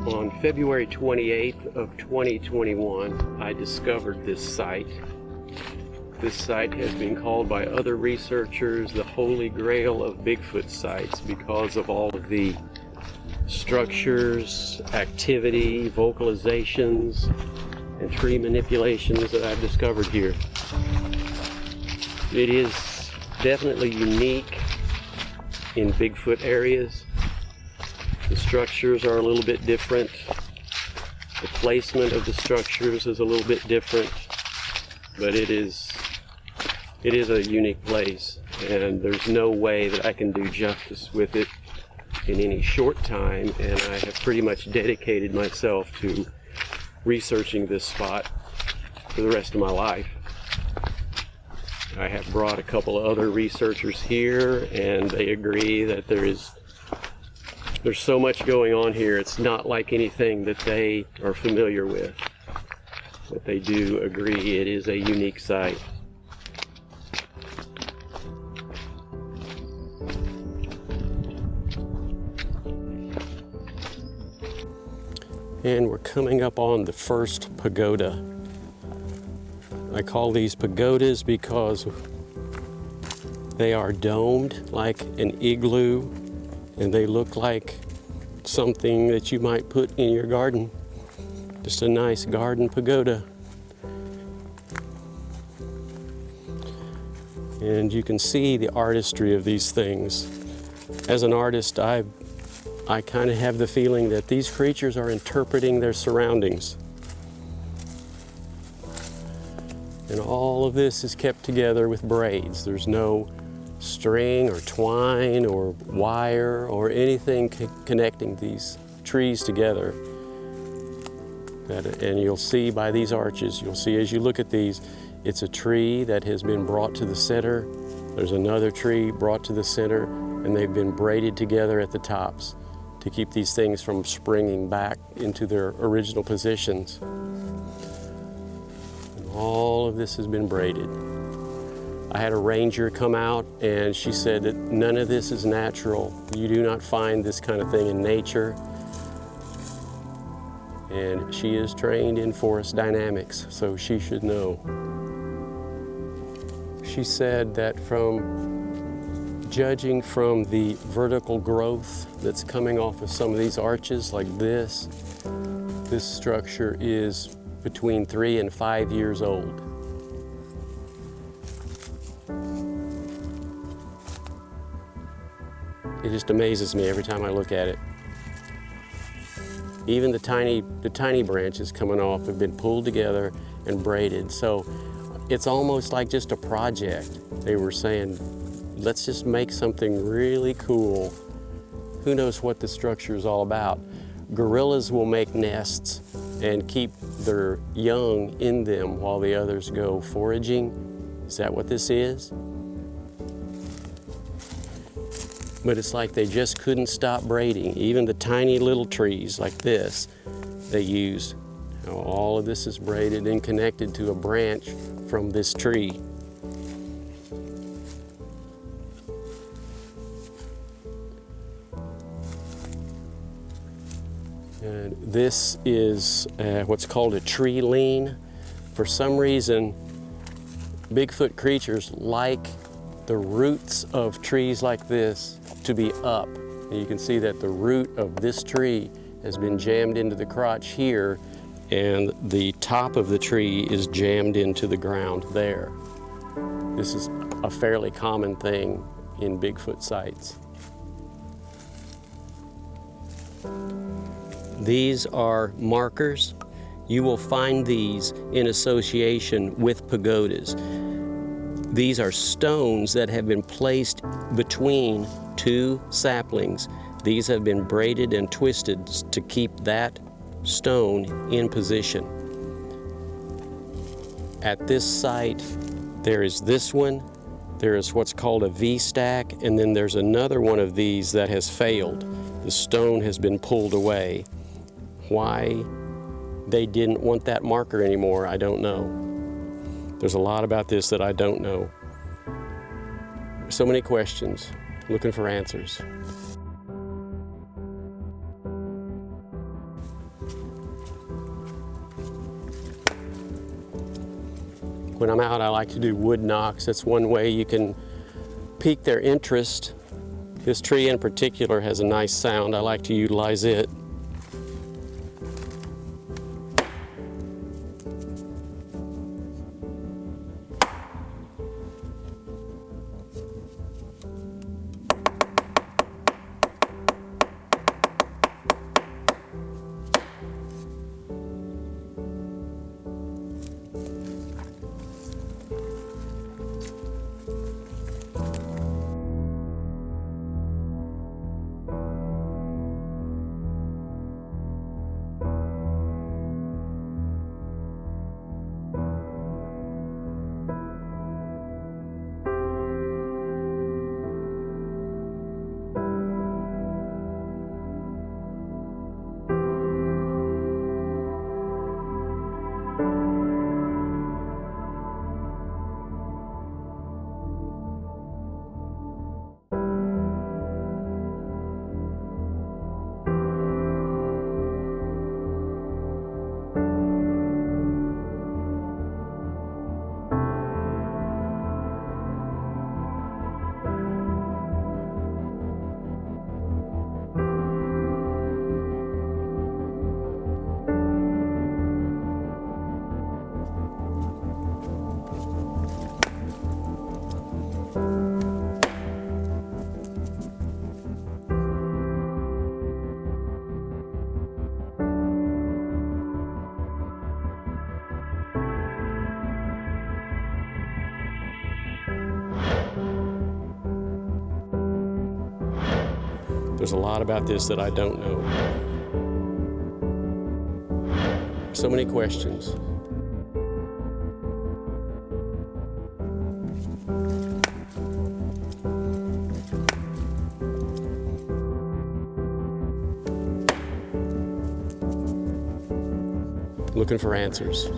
On February 28th of 2021, I discovered this site. This site has been called by other researchers the Holy Grail of Bigfoot sites because of all of the structures, activity, vocalizations, and tree manipulations that I've discovered here. It is definitely unique in Bigfoot areas. The structures are a little bit different. The placement of the structures is a little bit different, but it is a unique place, and there's no way that I can do justice with it in any short time, and I have pretty much dedicated myself to researching this spot for the rest of my life. I have brought a couple of other researchers here, and they agree that there's so much going on here. It's not like anything that they are familiar with, but they do agree it is a unique site. And we're coming up on the first pagoda. I call these pagodas because they are domed like an igloo, and they look like something that you might put in your garden. Just a nice garden pagoda. And you can see the artistry of these things. As an artist, I kind of have the feeling that these creatures are interpreting their surroundings. And all of this is kept together with braids. There's no string or twine or wire or anything connecting these trees together. And you'll see by these arches, you'll see as you look at these, it's a tree that has been brought to the center. There's another tree brought to the center, and they've been braided together at the tops to keep these things from springing back into their original positions. And all of this has been braided. I had a ranger come out, and she said that none of this is natural. You do not find this kind of thing in nature. And she is trained in forest dynamics, so she should know. She said that judging from the vertical growth that's coming off of some of these arches like this structure is between 3 and 5 years old. It just amazes me every time I look at it. Even the tiny branches coming off have been pulled together and braided. So it's almost like just a project. They were saying, let's just make something really cool. Who knows what the structure is all about? Gorillas will make nests and keep their young in them while the others go foraging. Is that what this is? But it's like they just couldn't stop braiding. Even the tiny little trees like this, they use. All of this is braided and connected to a branch from this tree. And this is what's called a tree lean. For some reason, Bigfoot creatures like the roots of trees like this to be up. And you can see that the root of this tree has been jammed into the crotch here, and the top of the tree is jammed into the ground there. This is a fairly common thing in Bigfoot sites. These are markers. You will find these in association with pagodas. These are stones that have been placed between two saplings. These have been braided and twisted to keep that stone in position. At this site, there is this one, there is what's called a V-stack, and then there's another one of these that has failed. The stone has been pulled away. Why they didn't want that marker anymore, I don't know. There's a lot about this that I don't know. So many questions, looking for answers. When I'm out, I like to do wood knocks. That's one way you can pique their interest. This tree in particular has a nice sound. I like to utilize it. There's a lot about this that I don't know. So many questions. Looking for answers.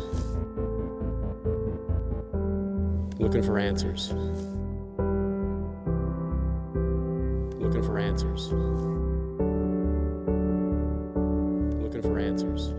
Looking for answers. Looking for answers. Looking for answers.